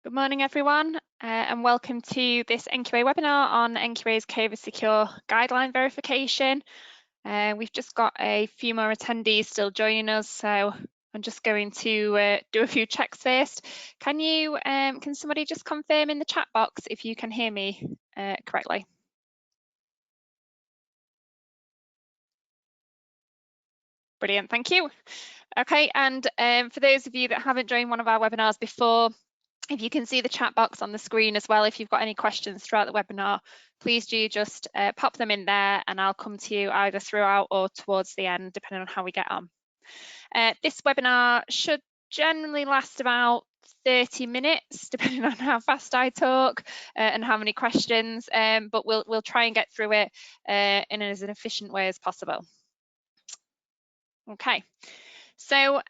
Good morning, everyone, and welcome to this NQA webinar on NQA's COVID secure guideline verification. We've just got a few more attendees still joining us, so I'm just going to do a few checks first. Can somebody just confirm in the chat box if you can hear me correctly? Brilliant, thank you. Okay, and for those of you that haven't joined one of our webinars before, if you can see the chat box on the screen as well, if you've got any questions throughout the webinar, please do just pop them in there and I'll come to you either throughout or towards the end, depending on how we get on. This webinar should generally last about 30 minutes, depending on how fast I talk and how many questions, but we'll try and get through it in as an efficient way as possible. Okay. So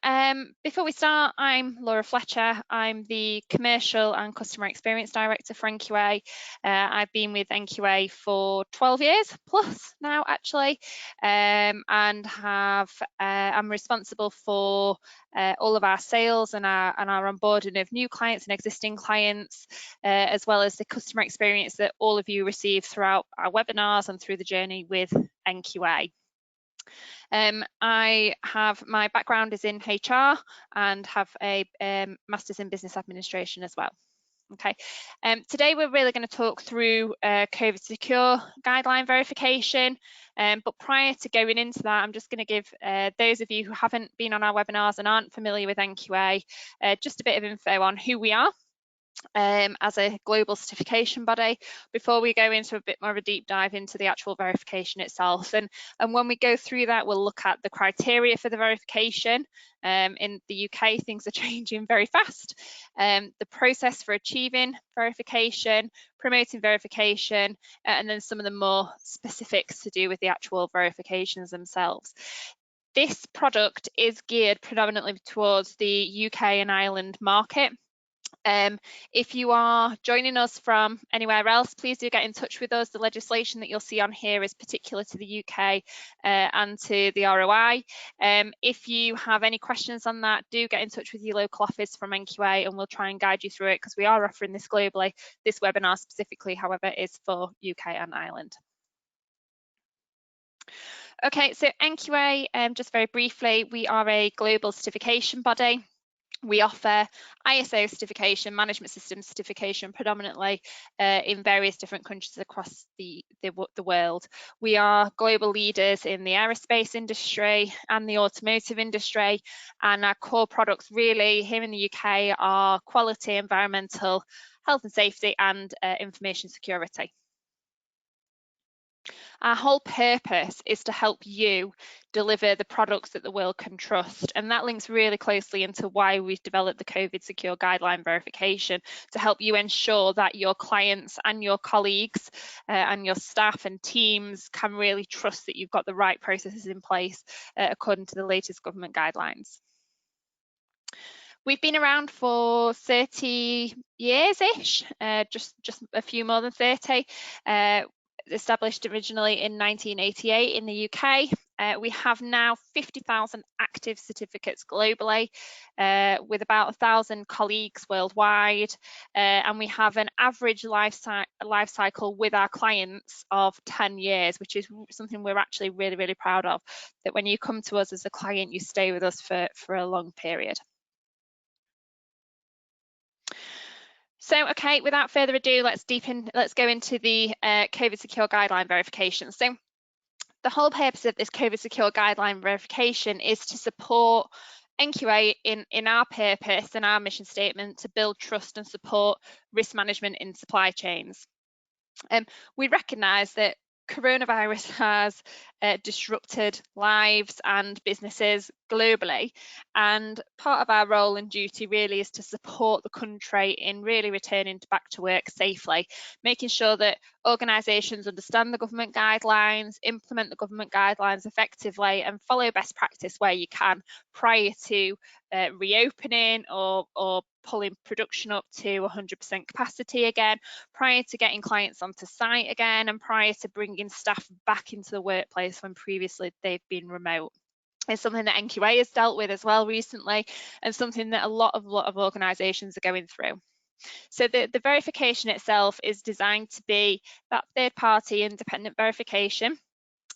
before we start, I'm Laura Fletcher. I'm the Commercial and Customer Experience Director for NQA. I've been with NQA for 12 years plus now, actually, and I'm responsible for all of our sales and our onboarding of new clients and existing clients, as well as the customer experience that all of you receive throughout our webinars and through the journey with NQA. My background is in HR and have a master's in business administration as well. Okay, today we're really going to talk through COVID secure guideline verification, but prior to going into that, I'm just going to give those of you who haven't been on our webinars and aren't familiar with NQA just a bit of info on who we are as a global certification body before we go into a bit more of a deep dive into the actual verification itself. And when we go through that, we'll look at the criteria for the verification. In the UK, things are changing very fast. The process for achieving verification, promoting verification, and then some of the more specifics to do with the actual verifications themselves. This product is geared predominantly towards the UK and Ireland market. If you are joining us from anywhere else, please do get in touch with us. The legislation that you'll see on here is particular to the UK and to the ROI. If you have any questions on that, do get in touch with your local office from NQA and we'll try and guide you through it because we are offering this globally. This webinar specifically, however, is for UK and Ireland. Okay, so NQA, just very briefly, we are a global certification body. We offer ISO certification, management system certification, predominantly in various different countries across the world. We are global leaders in the aerospace industry and the automotive industry, and our core products really here in the UK are quality, environmental, health and safety, and information security. Our whole purpose is to help you deliver the products that the world can trust, and that links really closely into why we've developed the COVID secure guideline verification to help you ensure that your clients and your colleagues and your staff and teams can really trust that you've got the right processes in place according to the latest government guidelines. We've been around for 30 years-ish, just a few more than 30. Established originally in 1988 in the UK. We have now 50,000 active certificates globally with about 1,000 colleagues worldwide, and we have an average life cycle with our clients of 10 years, which is something we're actually really proud of, that when you come to us as a client, you stay with us for a long period. So, okay, without further ado, let's go into the COVID secure guideline verification. So the whole purpose of this COVID secure guideline verification is to support NQA in our purpose and our mission statement to build trust and support risk management in supply chains. We recognise that coronavirus has disrupted lives and businesses globally, and part of our role and duty really is to support the country in really returning back to work safely, making sure that organisations understand the government guidelines, implement the government guidelines effectively, and follow best practice where you can prior to reopening or pulling production up to 100% capacity again, prior to getting clients onto site again, and prior to bringing staff back into the workplace when previously they've been remote. It's something that NQA has dealt with as well recently, and something that a lot of organisations are going through. So the verification itself is designed to be that third-party independent verification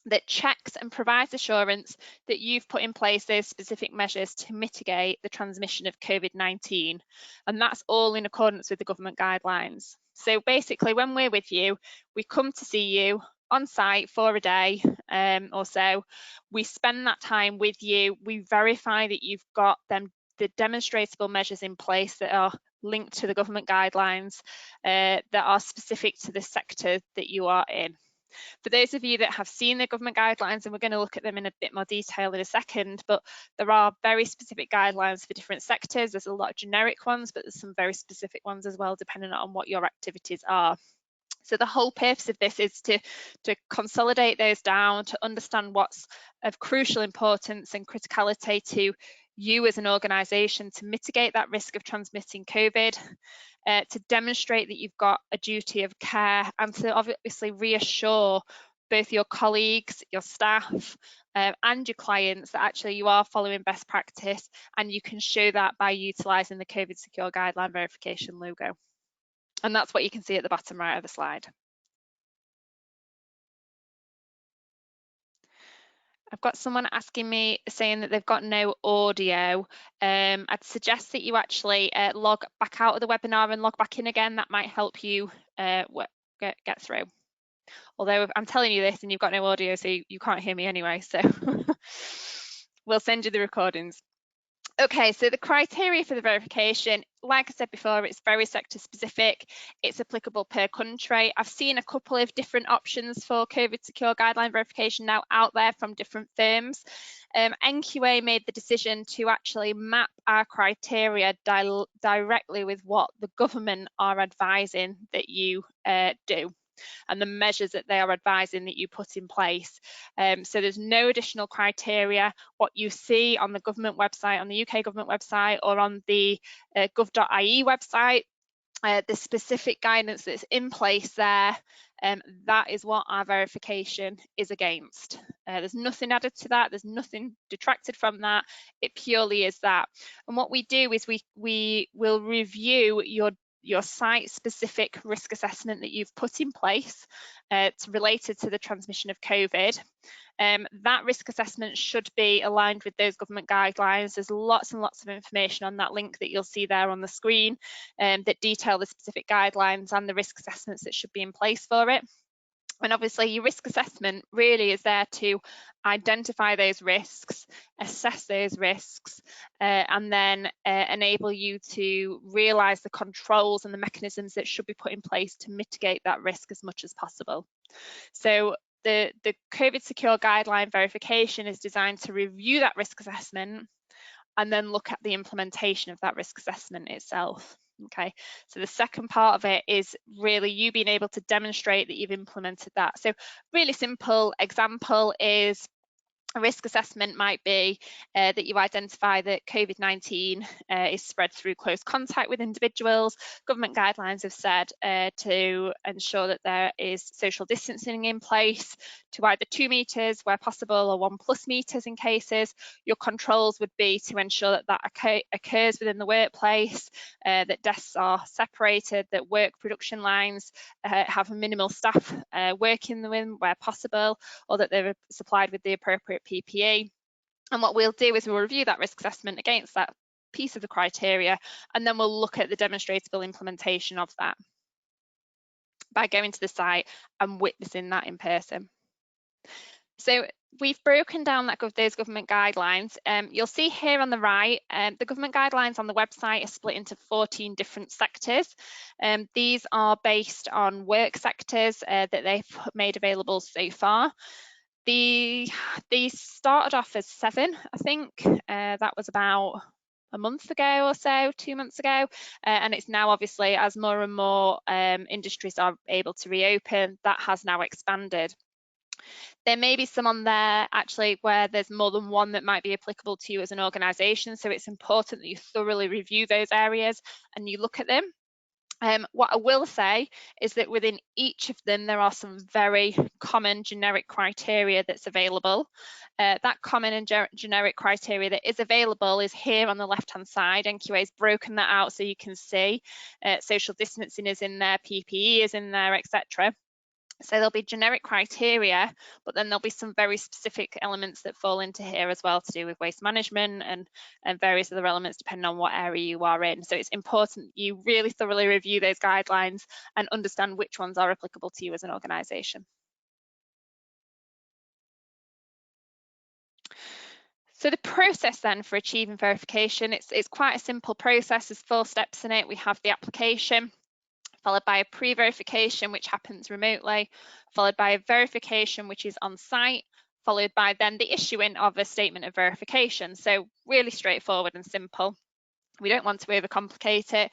that checks and provides assurance that you've put in place those specific measures to mitigate the transmission of COVID-19. And that's all in accordance with the government guidelines. So basically, when we're with you, we come to see you on site for a day or so. We spend that time with you. We verify that you've got the demonstrable measures in place that are linked to the government guidelines that are specific to the sector that you are in. For those of you that have seen the government guidelines, and we're going to look at them in a bit more detail in a second, but there are very specific guidelines for different sectors. There's a lot of generic ones, but there's some very specific ones as well, depending on what your activities are. So the whole purpose of this is to consolidate those down, to understand what's of crucial importance and criticality to you as an organisation to mitigate that risk of transmitting COVID, to demonstrate that you've got a duty of care, and to obviously reassure both your colleagues, your staff, and your clients that actually you are following best practice, and you can show that by utilising the COVID Secure Guideline Verification logo. And that's what you can see at the bottom right of the slide. I've got someone asking me, saying that they've got no audio. I'd suggest that you actually log back out of the webinar and log back in again. That might help you get through. Although I'm telling you this and you've got no audio, so you can't hear me anyway. So we'll send you the recordings. Okay, so the criteria for the verification, like I said before, it's very sector specific. It's applicable per country. I've seen a couple of different options for COVID Secure Guideline Verification now out there from different firms. NQA made the decision to actually map our criteria directly with what the government are advising that you do, and the measures that they are advising that you put in place. So there's no additional criteria. What you see on the government website, on the UK government website, or on the gov.ie website, the specific guidance that's in place there, that is what our verification is against. There's nothing added to that, there's nothing detracted from that, it purely is that. And what we do is we will review your site-specific risk assessment that you've put in place related to the transmission of COVID. That risk assessment should be aligned with those government guidelines. There's lots and lots of information on that link that you'll see there on the screen that detail the specific guidelines and the risk assessments that should be in place for it. And obviously your risk assessment really is there to identify those risks, assess those risks, and then enable you to realise the controls and the mechanisms that should be put in place to mitigate that risk as much as possible. So the COVID Secure Guideline Verification is designed to review that risk assessment and then look at the implementation of that risk assessment itself. Okay, so the second part of it is really you being able to demonstrate that you've implemented that. So really simple example is a risk assessment might be that you identify that COVID-19 is spread through close contact with individuals. Government guidelines have said to ensure that there is social distancing in place to either 2 meters where possible or 1+ meters in cases. Your controls would be to ensure that that occurs within the workplace, that desks are separated, that work production lines have minimal staff working them where possible, or that they're supplied with the appropriate PPE. And what we'll do is we'll review that risk assessment against that piece of the criteria, and then we'll look at the demonstrable implementation of that by going to the site and witnessing that in person. So we've broken down those government guidelines. You'll see here on the right, the government guidelines on the website are split into 14 different sectors. These are based on work sectors that they've made available so far. These started off as 7, I think. That was about a month ago or so, 2 months ago, and it's now obviously as more and more industries are able to reopen, that has now expanded. There may be some on there actually where there's more than one that might be applicable to you as an organisation, so it's important that you thoroughly review those areas and you look at them. What I will say is that within each of them, there are some very common generic criteria that's available. That common and generic criteria that is available is here on the left-hand side. NQA's broken that out so you can see social distancing is in there, PPE is in there, etc. So there'll be generic criteria, but then there'll be some very specific elements that fall into here as well to do with waste management and various other elements depending on what area you are in. So it's important you really thoroughly review those guidelines and understand which ones are applicable to you as an organisation. So the process then for achieving verification, it's quite a simple process. There's 4 steps in it. We have the application, followed by a pre-verification, which happens remotely, followed by a verification, which is on site, followed by then the issuing of a statement of verification. So really straightforward and simple. We don't want to overcomplicate it.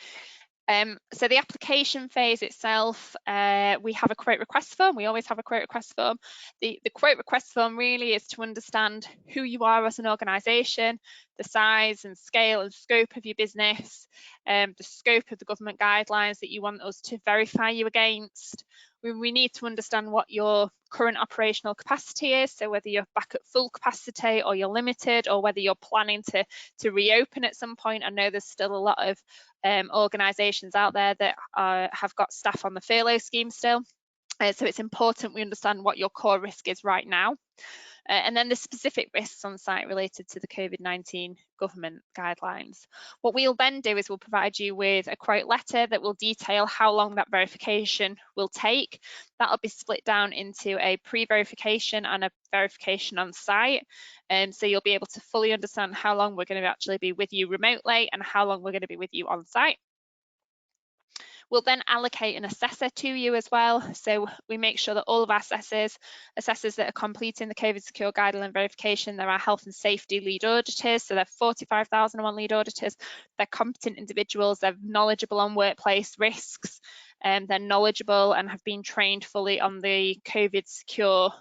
So the application phase itself, we have a quote request form. We always have a quote request form. The quote request form really is to understand who you are as an organisation, the size and scale and scope of your business, the scope of the government guidelines that you want us to verify you against. We need to understand what your current operational capacity is, so whether you're back at full capacity or you're limited, or whether you're planning to reopen at some point. I know there's still a lot of organisations out there that have got staff on the furlough scheme still. So it's important we understand what your core risk is right now. And then the specific risks on site related to the COVID-19 government guidelines. What we'll then do is we'll provide you with a quote letter that will detail how long that verification will take. That'll be split down into a pre-verification and a verification on site. So you'll be able to fully understand how long we're going to actually be with you remotely and how long we're going to be with you on site. We'll then allocate an assessor to you as well. So we make sure that all of our assessors that are completing the COVID secure guideline verification, they're our health and safety lead auditors. So they're 45,001 lead auditors. They're competent individuals. They're knowledgeable on workplace risks. They're knowledgeable and have been trained fully on the COVID secure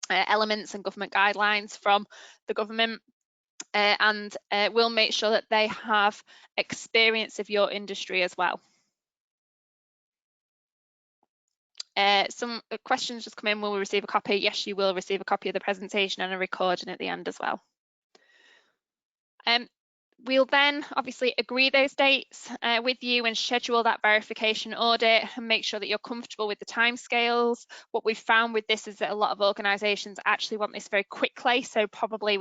elements and government guidelines from the government. And we'll make sure that they have experience of your industry as well. Some questions just come in. Will we receive a copy? Yes, you will receive a copy of the presentation and a recording at the end as well. We'll then obviously agree those dates with you and schedule that verification audit and make sure that you're comfortable with the timescales. What we've found with this is that a lot of organisations actually want this very quickly, so probably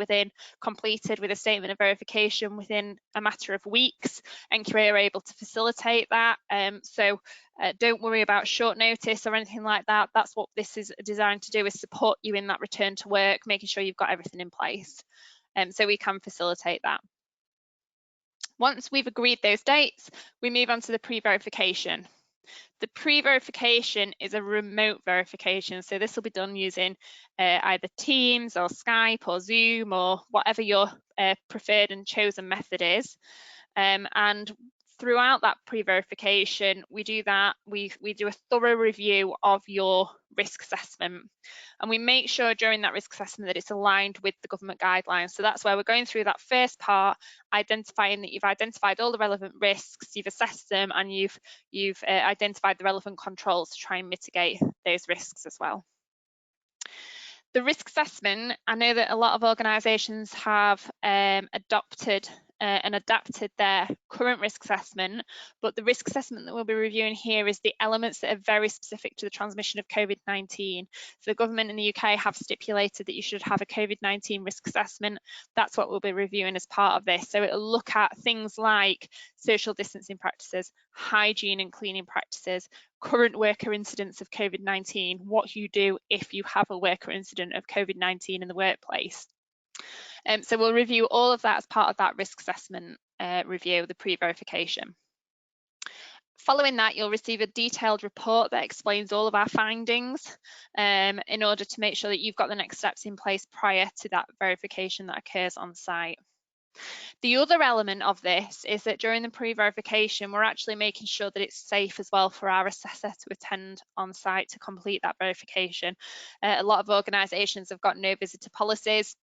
completed with a statement of verification within a matter of weeks. NQA are able to facilitate that. So don't worry about short notice or anything like that. That's what this is designed to do, is support you in that return to work, making sure you've got everything in place. So we can facilitate that. Once we've agreed those dates, we move on to the pre-verification. The pre-verification is a remote verification, so this will be done using either Teams or Skype or Zoom or whatever your preferred and chosen method is. And throughout that pre-verification, we do a thorough review of your risk assessment, and we make sure during that risk assessment that it's aligned with the government guidelines. So that's where we're going through that first part, identifying that you've identified all the relevant risks, you've assessed them, and you've identified the relevant controls to try and mitigate those risks as well. The risk assessment, I know that a lot of organisations have adopted and adapted their current risk assessment, but the risk assessment that we'll be reviewing here is the elements that are very specific to the transmission of COVID-19. So the government in the UK have stipulated that you should have a COVID-19 risk assessment. That's what we'll be reviewing as part of this. So it'll look at things like social distancing practices, hygiene and cleaning practices, current worker incidents of COVID-19, what you do if you have a worker incident of COVID-19 in the workplace. So we'll review all of that as part of that risk assessment review, the pre-verification. Following that, you'll receive a detailed report that explains all of our findings in order to make sure that you've got the next steps in place prior to that verification that occurs on site. The other element of this is that during the pre-verification, we're actually making sure that it's safe as well for our assessor to attend on site to complete that verification. A lot of organisations have got no visitor policies.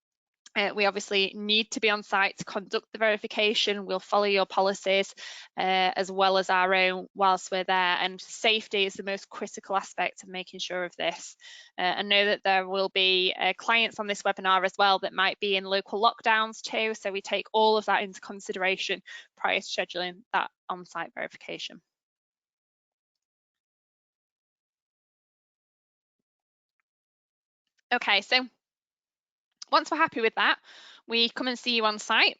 We obviously need to be on site to conduct the verification. We'll follow your policies as well as our own whilst we're there, and safety is the most critical aspect of making sure of this. I know that there will be clients on this webinar as well that might be in local lockdowns too, so we take all of that into consideration prior to scheduling that on-site verification. Okay, so once we're happy with that, we come and see you on site.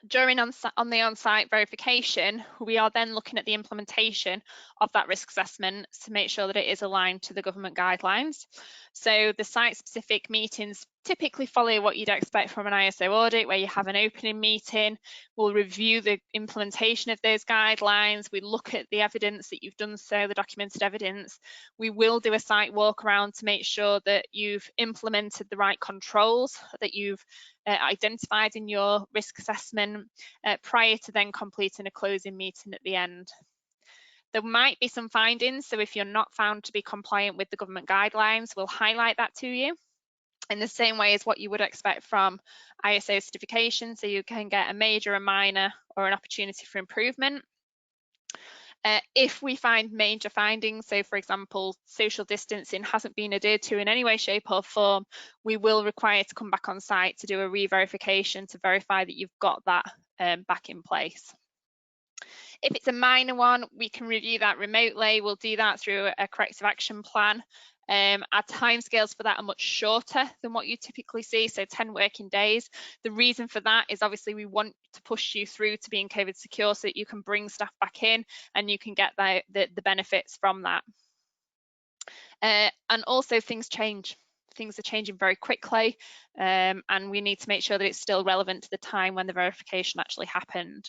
During on the on-site verification, we are then looking at the implementation of that risk assessment to make sure that it is aligned to the government guidelines. So the site-specific meetings typically follow what you'd expect from an ISO audit, where you have an opening meeting, we'll review the implementation of those guidelines, we look at the evidence that you've done so, the documented evidence. We will do a site walk around to make sure that you've implemented the right controls, that you've identified in your risk assessment prior to then completing a closing meeting at the end. There might be some findings, so if you're not found to be compliant with the government guidelines, we'll highlight that to you in the same way as what you would expect from ISO certification, so you can get a major, a minor, or an opportunity for improvement. If we find major findings, so for example, social distancing hasn't been adhered to in any way, shape or form, we will require to come back on site to do a re-verification to verify that you've got that back in place. If it's a minor one, we can review that remotely. We'll do that through a corrective action plan. Our timescales for that are much shorter than what you typically see, so 10 working days. The reason for that is obviously we want to push you through to being COVID secure so that you can bring staff back in and you can get the benefits from that. And also things change. Things are changing very quickly, and we need to make sure that it's still relevant to the time when the verification actually happened.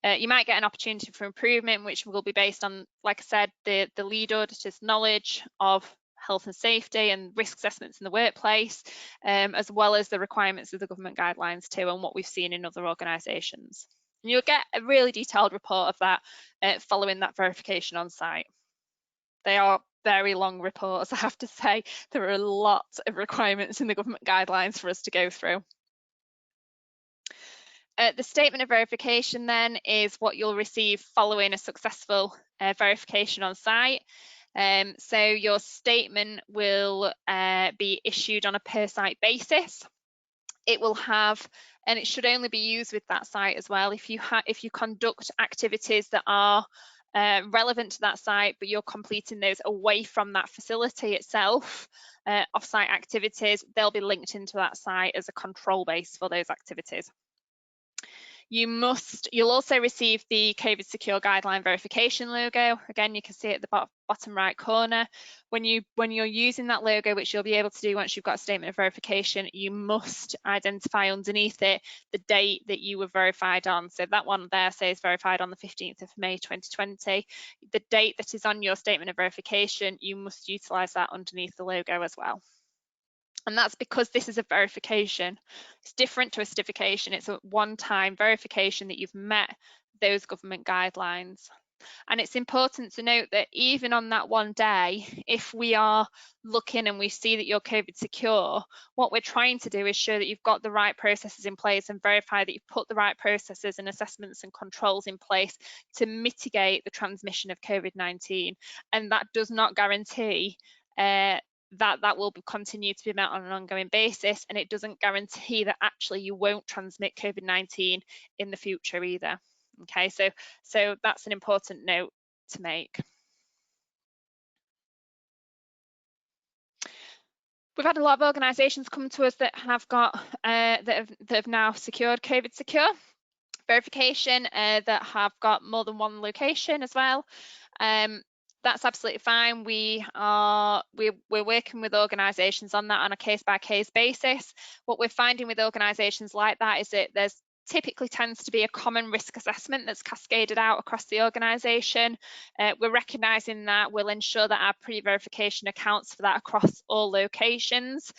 You might get an opportunity for improvement, which will be based on, like I said, the lead auditor's knowledge of health and safety and risk assessments in the workplace, as well as the requirements of the government guidelines too, and what we've seen in other organisations. And you'll get a really detailed report of that following that verification on site. They are very long reports, I have to say. There are a lot of requirements in the government guidelines for us to go through. The statement of verification then is what you'll receive following a successful verification on site. So your statement will be issued on a per site basis. It will have, and it should only be used with that site as well. If you conduct activities that are relevant to that site, but you're completing those away from that facility itself, off-site activities, they'll be linked into that site as a control base for those activities. You'll also receive the COVID Secure Guideline Verification logo. Again, you can see it at the bottom right corner. When you're using that logo, which you'll be able to do once you've got a statement of verification, you must identify underneath it the date that you were verified on. So that one there says verified on the 15th of May 2020. The date that is on your statement of verification, you must utilise that underneath the logo as well. And that's because this is a verification. It's different to a certification. It's a one-time verification that you've met those government guidelines. And it's important to note that even on that one day, if we are looking and we see that you're COVID secure, what we're trying to do is show that you've got the right processes in place and verify that you've put the right processes and assessments and controls in place to mitigate the transmission of COVID-19. And that does not guarantee that will continue to be met on an ongoing basis, and it doesn't guarantee that actually you won't transmit COVID-19 in the future either. Okay, so that's an important note to make. We've had a lot of organisations come to us that have got that have now secured COVID secure verification, that have got more than one location as well. That's absolutely fine. We're working with organisations on that on a case-by-case basis. What we're finding with organisations like that is that there's typically tends to be a common risk assessment that's cascaded out across the organisation. We're recognising that. We'll ensure that our pre-verification accounts for that across all locations.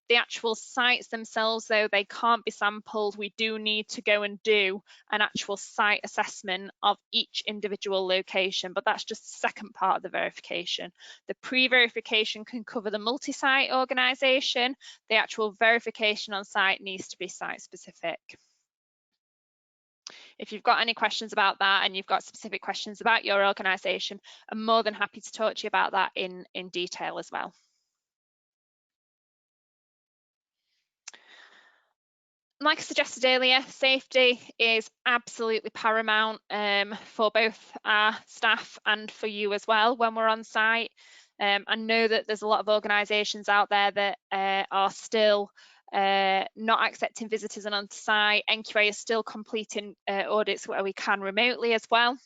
The actual sites themselves, though, they can't be sampled. We do need to go and do an actual site assessment of each individual location, but that's just the second part of the verification. The pre-verification can cover the multi-site organisation. The actual verification on site needs to be site specific. If you've got any questions about that and you've got specific questions about your organisation, I'm more than happy to talk to you about that in detail as well. Like I suggested earlier, safety is absolutely paramount for both our staff and for you as well when we're on site. I know that there's a lot of organisations out there that are still not accepting visitors on site. NQA is still completing audits where we can remotely as well.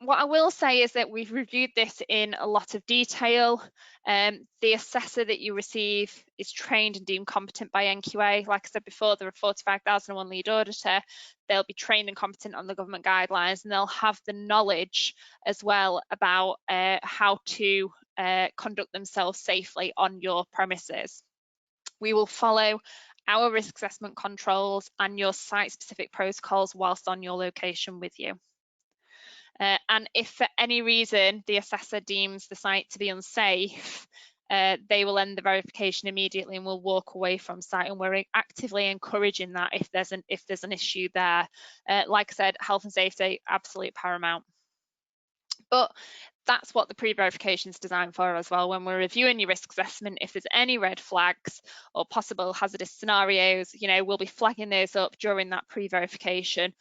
What I will say is that we've reviewed this in a lot of detail. The assessor that you receive is trained and deemed competent by NQA. Like I said before, there are 45,001 lead auditor. They'll be trained and competent on the government guidelines, and they'll have the knowledge as well about how to conduct themselves safely on your premises. We will follow our risk assessment controls and your site-specific protocols whilst on your location with you. And if for any reason the assessor deems the site to be unsafe, they will end the verification immediately and will walk away from site, and we're actively encouraging that if there's an issue there. Like I said, health and safety, absolute paramount. But that's what the pre-verification is designed for as well. When we're reviewing your risk assessment, if there's any red flags or possible hazardous scenarios, you know, we'll be flagging those up during that pre-verification.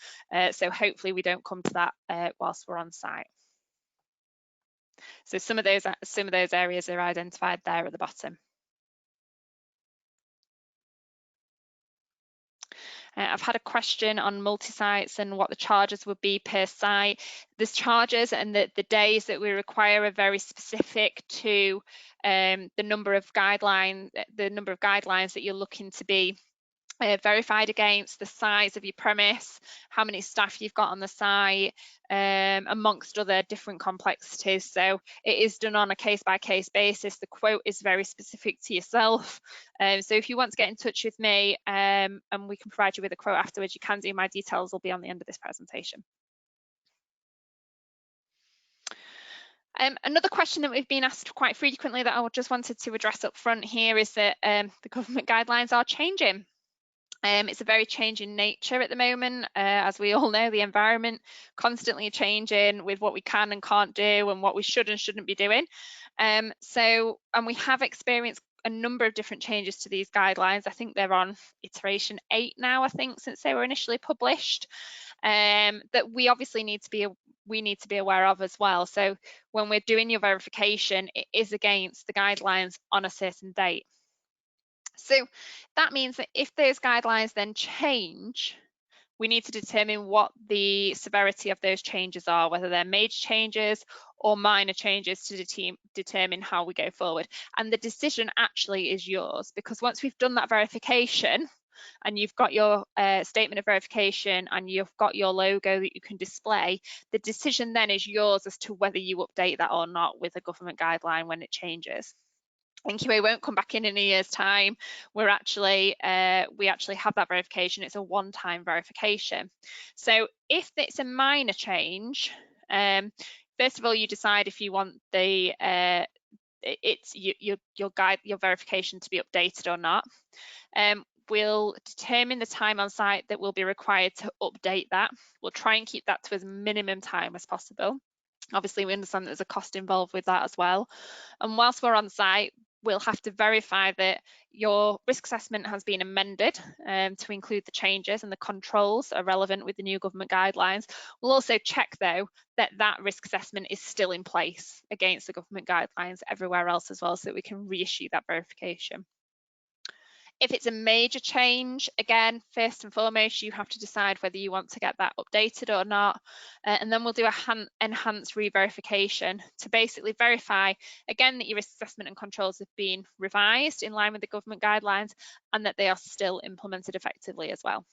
So hopefully we don't come to that whilst we're on site. So some of those areas are identified there at the bottom. I've had a question on multi-sites and what the charges would be per site. There's charges, and the days that we require are very specific to the number of guidelines that you're looking to be verified against, the size of your premise, how many staff you've got on the site, amongst other different complexities. So it is done on a case-by-case basis. The quote is very specific to yourself. So if you want to get in touch with me and we can provide you with a quote afterwards, you can do. My details will be on the end of this presentation. Another question that we've been asked quite frequently that I just wanted to address up front here is that the government guidelines are changing. It's a very changing nature at the moment. As we all know, the environment constantly changing with what we can and can't do and what we should and shouldn't be doing. And we have experienced a number of different changes to these guidelines. I think they're on iteration 8 now, I think, since they were initially published, that we obviously need to be aware of as well. So when we're doing your verification, it is against the guidelines on a certain date. So that means that if those guidelines then change, we need to determine what the severity of those changes are, whether they're major changes or minor changes to determine how we go forward. And the decision actually is yours, because once we've done that verification and you've got your statement of verification and you've got your logo that you can display, the decision then is yours as to whether you update that or not with a government guideline when it changes. NQA won't come back in a year's time. We actually have that verification. It's a one-time verification. So if it's a minor change, first of all, you decide if you want the your verification to be updated or not. We'll determine the time on site that will be required to update that. We'll try and keep that to as minimum time as possible. Obviously, we understand that there's a cost involved with that as well. And whilst we're on site, we'll have to verify that your risk assessment has been amended to include the changes and the controls are relevant with the new government guidelines. We'll also check, though, that that risk assessment is still in place against the government guidelines everywhere else as well, so that we can reissue that verification. If it's a major change, again, first and foremost, you have to decide whether you want to get that updated or not. And then we'll do a enhanced re-verification to basically verify, again, that your risk assessment and controls have been revised in line with the government guidelines and that they are still implemented effectively as well.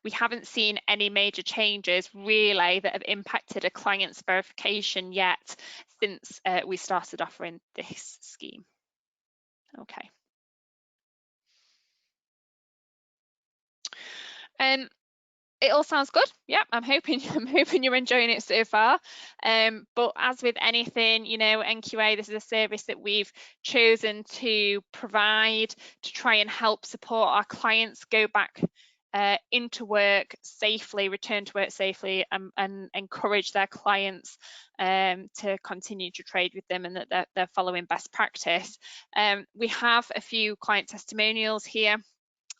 We haven't seen any major changes really that have impacted a client's verification yet since we started offering this scheme. Okay. It all sounds good. Yeah, I'm hoping you're enjoying it so far. But as with anything, you know, NQA, this is a service that we've chosen to provide to try and help support our clients go back into work safely, return to work safely, and encourage their clients to continue to trade with them, and that they're following best practice. We have a few client testimonials here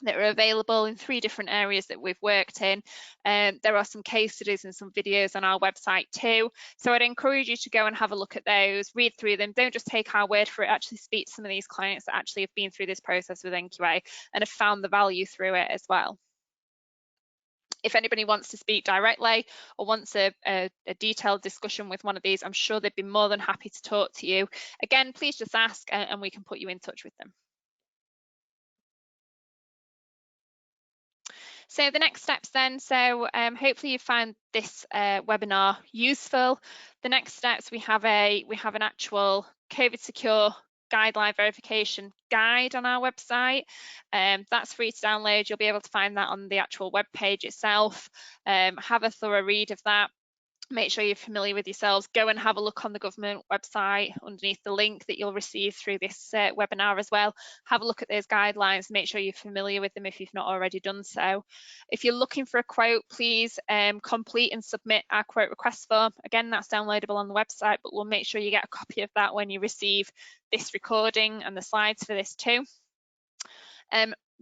that are available in 3 different areas that we've worked in. There are some case studies and some videos on our website too. So I'd encourage you to go and have a look at those, read through them. Don't just take our word for it, actually speak to some of these clients that actually have been through this process with NQA and have found the value through it as well. If anybody wants to speak directly or wants a detailed discussion with one of these, I'm sure they'd be more than happy to talk to you. Again, please just ask and we can put you in touch with them. So the next steps then, so hopefully you found this webinar useful. The next steps, we have an actual COVID secure guideline verification guide on our website. That's free to download. You'll be able to find that on the actual web page itself. Have a thorough read of that. Make sure you're familiar with yourselves. Go and have a look on the government website underneath the link that you'll receive through this webinar as well. Have a look at those guidelines, make sure you're familiar with them if you've not already done so. If you're looking for a quote, please complete and submit our quote request form. Again, that's downloadable on the website, but we'll make sure you get a copy of that when you receive this recording and the slides for this too.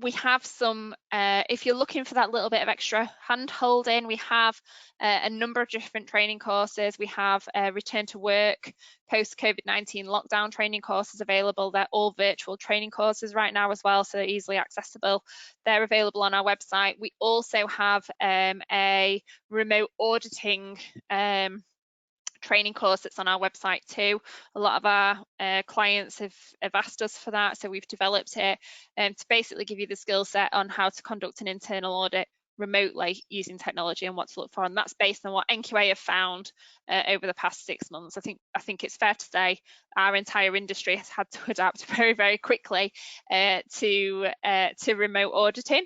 We have some, if you're looking for that little bit of extra hand holding, we have a number of different training courses. We have return to work, post-COVID-19 lockdown training courses available. They're all virtual training courses right now as well, so they're easily accessible. They're available on our website. We also have a remote auditing training course that's on our website too. A lot of our clients have asked us for that, so we've developed it to basically give you the skill set on how to conduct an internal audit remotely using technology and what to look for, and that's based on what NQA have found over the past 6 months. I think it's fair to say our entire industry has had to adapt very, very quickly to remote auditing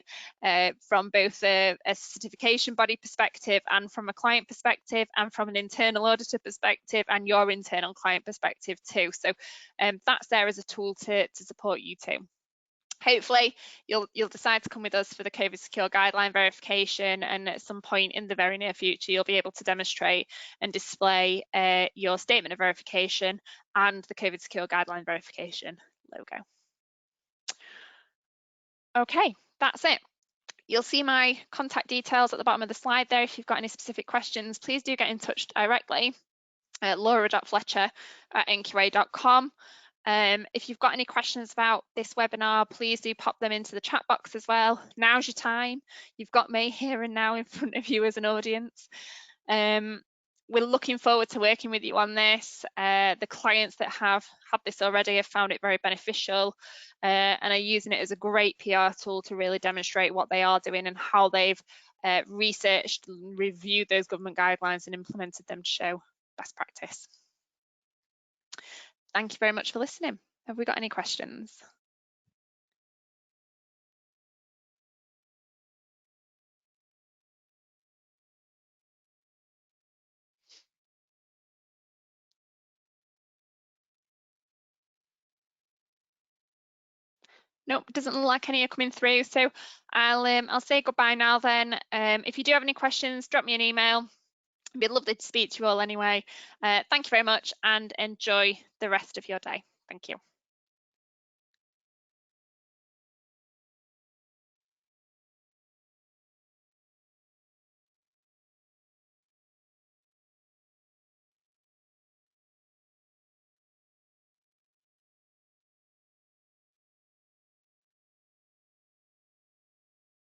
from both a certification body perspective and from a client perspective and from an internal auditor perspective and your internal client perspective too. So that's there as a tool to support you too. Hopefully you'll decide to come with us for the COVID secure guideline verification, and at some point in the very near future you'll be able to demonstrate and display your statement of verification and the COVID secure guideline verification logo. Okay, that's it. You'll see my contact details at the bottom of the slide there. If you've got any specific questions, please do get in touch directly at laura.fletcher@nqa.com. If you've got any questions about this webinar, please do pop them into the chat box as well. Now's your time. You've got me here and now in front of you as an audience. We're looking forward to working with you on this. The clients that have had this already have found it very beneficial and are using it as a great PR tool to really demonstrate what they are doing and how they've researched and reviewed those government guidelines and implemented them to show best practice. Thank you very much for listening. Have we got any questions? Nope, doesn't look like any are coming through. So I'll say goodbye now then. If you do have any questions, drop me an email. It'd be lovely to speak to you all anyway. Thank you very much and enjoy the rest of your day. Thank you.